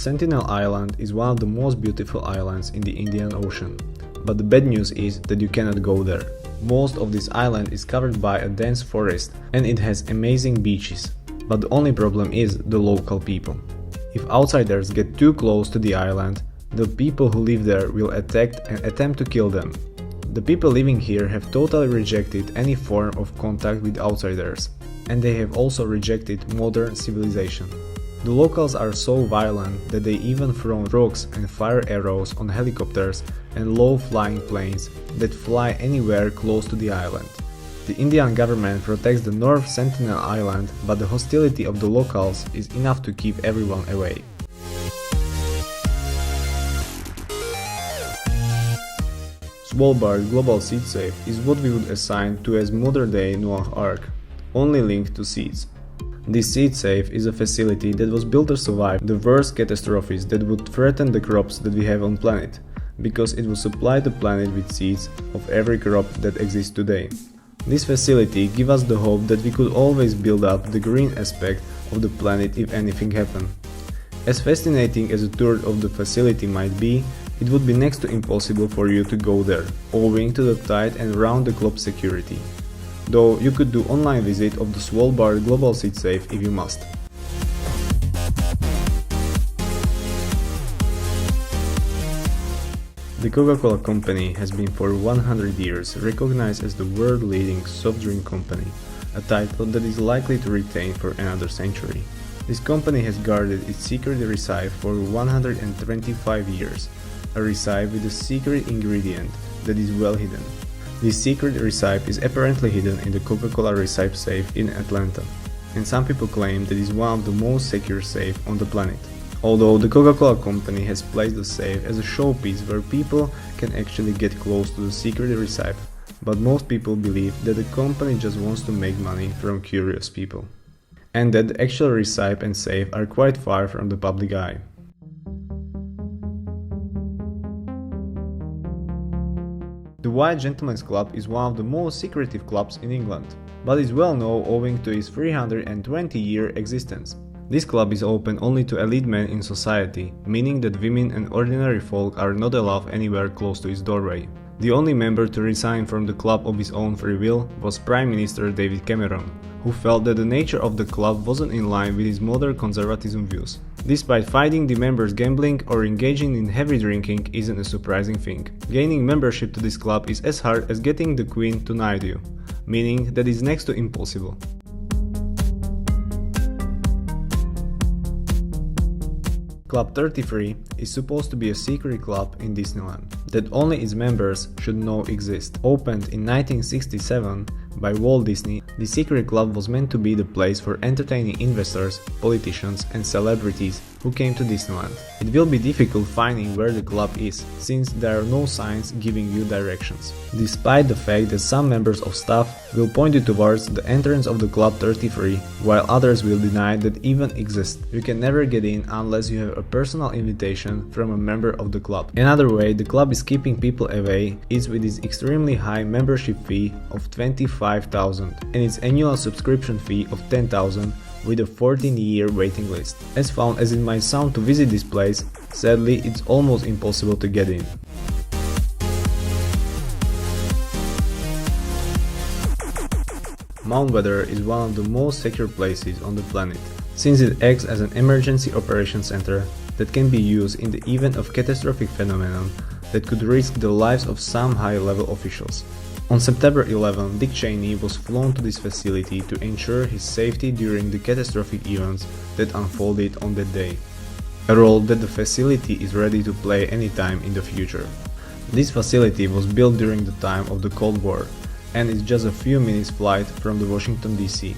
Sentinel Island is one of the most beautiful islands in the Indian Ocean, but the bad news is that you cannot go there. Most of this island is covered by a dense forest and it has amazing beaches, but the only problem is the local people. If outsiders get too close to the island, the people who live there will attack and attempt to kill them. The people living here have totally rejected any form of contact with outsiders, and they have also rejected modern civilization. The locals are so violent that they even throw rocks and fire arrows on helicopters and low-flying planes that fly anywhere close to the island. The Indian government protects the North Sentinel Island, but the hostility of the locals is enough to keep everyone away. Svalbard Global Seed Safe is what we would assign to as modern-day Noah's Ark, only linked to seeds. This seed safe is a facility that was built to survive the worst catastrophes that would threaten the crops that we have on planet, because it will supply the planet with seeds of every crop that exists today. This facility gives us the hope that we could always build up the green aspect of the planet if anything happened. As fascinating as a tour of the facility might be, it would be next to impossible for you to go there, owing to the tight and round-the-clock security. Though you could do online visit of the Svalbard Global Seed Safe if you must. The Coca-Cola company has been for 100 years recognized as the world-leading soft drink company, a title that is likely to retain for another century. This company has guarded its secret recipe for 125 years, a recipe with a secret ingredient that is well hidden. This secret recipe is apparently hidden in the Coca-Cola recipe safe in Atlanta, and some people claim that it is one of the most secure safes on the planet. Although the Coca-Cola company has placed the safe as a showpiece where people can actually get close to the secret recipe, but most people believe that the company just wants to make money from curious people, and that the actual recipe and safe are quite far from the public eye. The White Gentleman's Club is one of the most secretive clubs in England, but is well known owing to its 320-year existence. This club is open only to elite men in society, meaning that women and ordinary folk are not allowed anywhere close to its doorway. The only member to resign from the club of his own free will was Prime Minister David Cameron, who felt that the nature of the club wasn't in line with his modern conservatism views. Despite fighting the members gambling or engaging in heavy drinking isn't a surprising thing. Gaining membership to this club is as hard as getting the Queen to knight you, meaning that it's next to impossible. Club 33 is supposed to be a secret club in Disneyland that only its members should know exist. Opened in 1967 by Walt Disney, the secret club was meant to be the place for entertaining investors, politicians and celebrities who came to Disneyland. It will be difficult finding where the club is, since there are no signs giving you directions, despite the fact that some members of staff will point you towards the entrance of the Club 33, while others will deny that even exists. You can never get in unless you have a personal invitation from a member of the club. Another way the club is keeping people away is with its extremely high membership fee of $25,000 and its annual subscription fee of $10,000 with a 14-year waiting list. As fun as it might sound to visit this place, sadly it's almost impossible to get in. Mount Weather is one of the most secure places on the planet, since it acts as an emergency operations center that can be used in the event of catastrophic phenomenon that could risk the lives of some high-level officials. On September 11, Dick Cheney was flown to this facility to ensure his safety during the catastrophic events that unfolded on that day, a role that the facility is ready to play anytime in the future. This facility was built during the time of the Cold War and is just a few minutes flight from the Washington DC.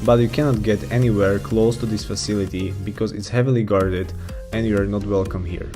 But you cannot get anywhere close to this facility because it's heavily guarded and you are not welcome here.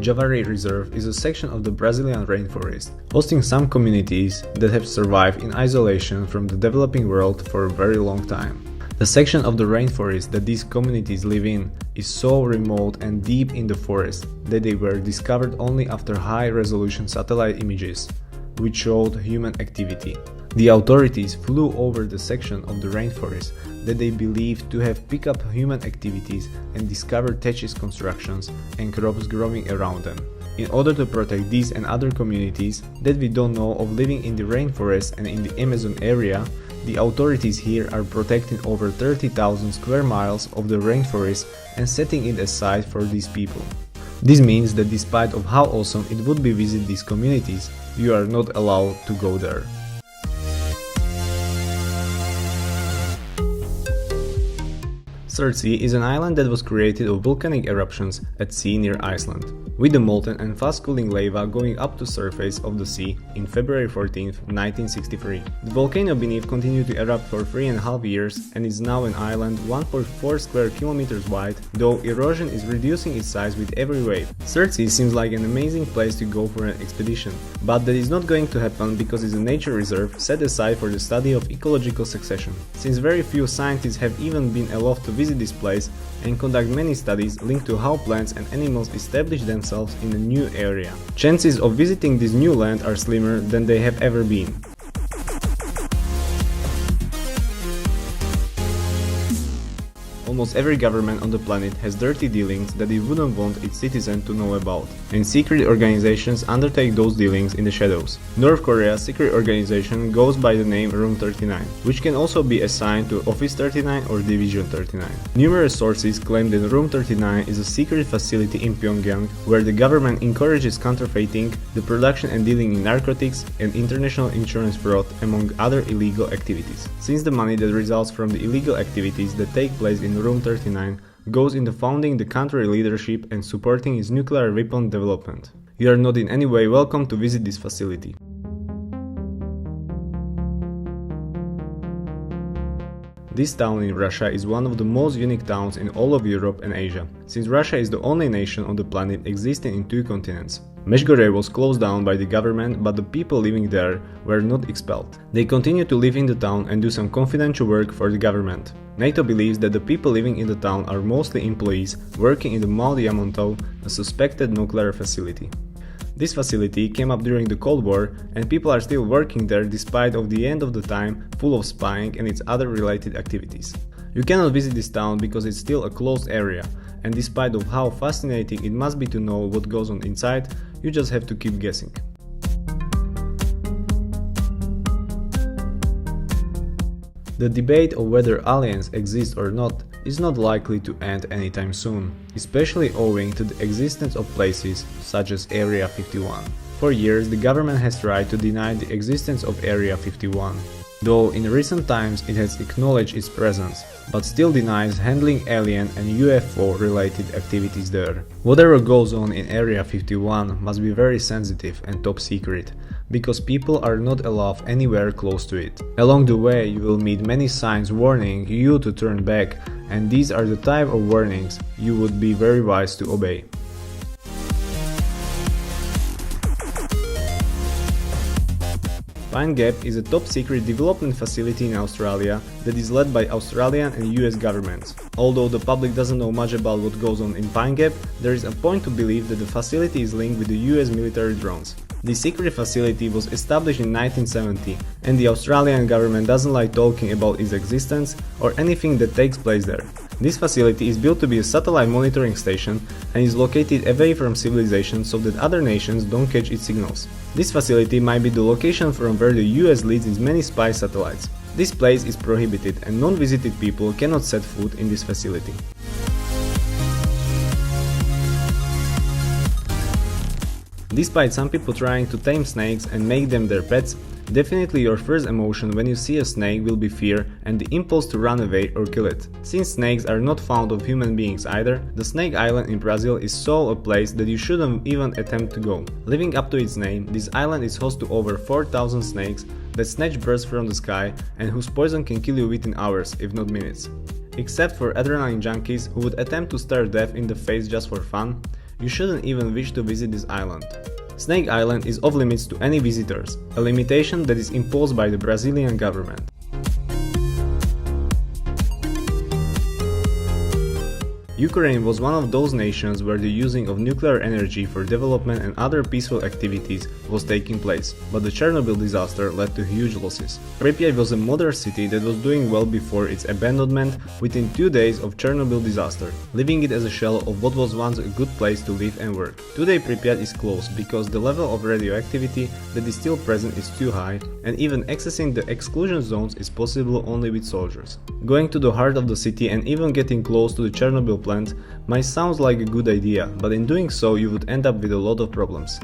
Javari Reserve is a section of the Brazilian rainforest, hosting some communities that have survived in isolation from the developing world for a very long time. The section of the rainforest that these communities live in is so remote and deep in the forest that they were discovered only after high-resolution satellite images, which showed human activity. The authorities flew over the section of the rainforest that they believed to have picked up human activities and discovered thatched constructions and crops growing around them. In order to protect these and other communities that we don't know of living in the rainforest and in the Amazon area, the authorities here are protecting over 30,000 square miles of the rainforest and setting it aside for these people. This means that despite of how awesome it would be visit these communities, you are not allowed to go there. Surtsey is an island that was created of volcanic eruptions at sea near Iceland, with the molten and fast-cooling lava going up to surface of the sea in February 14, 1963. The volcano beneath continued to erupt for 3.5 years and is now an island 1.4 square kilometers wide, though erosion is reducing its size with every wave. Surtsey seems like an amazing place to go for an expedition, but that is not going to happen because it's a nature reserve set aside for the study of ecological succession. Since very few scientists have even been allowed to visit this place and conduct many studies linked to how plants and animals establish themselves in a new area. Chances of visiting this new land are slimmer than they have ever been. Almost every government on the planet has dirty dealings that it wouldn't want its citizens to know about, and secret organizations undertake those dealings in the shadows. North Korea's secret organization goes by the name Room 39, which can also be assigned to Office 39 or Division 39. Numerous sources claim that Room 39 is a secret facility in Pyongyang where the government encourages counterfeiting, the production and dealing in narcotics, and international insurance fraud, among other illegal activities. Since the money that results from the illegal activities that take place in Room 39 goes into founding the country leadership and supporting its nuclear weapon development. You are not in any way welcome to visit this facility. This town in Russia is one of the most unique towns in all of Europe and Asia, since Russia is the only nation on the planet existing in two continents. Mezhgorye was closed down by the government, but the people living there were not expelled. They continue to live in the town and do some confidential work for the government. NATO believes that the people living in the town are mostly employees working in the Mal-Yamonto, a suspected nuclear facility. This facility came up during the Cold War, and people are still working there despite of the end of the time full of spying and its other related activities. You cannot visit this town because it's still a closed area, and despite of how fascinating it must be to know what goes on inside, you just have to keep guessing. The debate of whether aliens exist or not is not likely to end anytime soon, especially owing to the existence of places such as Area 51. For years, the government has tried to deny the existence of Area 51, though in recent times it has acknowledged its presence, but still denies handling alien and UFO-related activities there. Whatever goes on in Area 51 must be very sensitive and top secret, because people are not allowed anywhere close to it. Along the way, you will meet many signs warning you to turn back, and these are the type of warnings you would be very wise to obey. Pine Gap is a top-secret development facility in Australia that is led by Australian and US governments. Although the public doesn't know much about what goes on in Pine Gap, there is a point to believe that the facility is linked with the US military drones. The secret facility was established in 1970, and the Australian government doesn't like talking about its existence or anything that takes place there. This facility is built to be a satellite monitoring station and is located away from civilization so that other nations don't catch its signals. This facility might be the location from where the US leads its many spy satellites. This place is prohibited and non-visited people cannot set foot in this facility. Despite some people trying to tame snakes and make them their pets, definitely your first emotion when you see a snake will be fear and the impulse to run away or kill it. Since snakes are not found of human beings either, the Snake Island in Brazil is so a place that you shouldn't even attempt to go. Living up to its name, this island is host to over 4,000 snakes that snatch birds from the sky and whose poison can kill you within hours, if not minutes. Except for adrenaline junkies who would attempt to stare death in the face just for fun, you shouldn't even wish to visit this island. Snake Island is off limits to any visitors, a limitation that is imposed by the Brazilian government. Ukraine was one of those nations where the using of nuclear energy for development and other peaceful activities was taking place, but the Chernobyl disaster led to huge losses. Pripyat was a modern city that was doing well before its abandonment within 2 days of Chernobyl disaster, leaving it as a shell of what was once a good place to live and work. Today Pripyat is closed because the level of radioactivity that is still present is too high, and even accessing the exclusion zones is possible only with soldiers. Going to the heart of the city and even getting close to the Chernobyl plant might sound like a good idea, but in doing so you would end up with a lot of problems.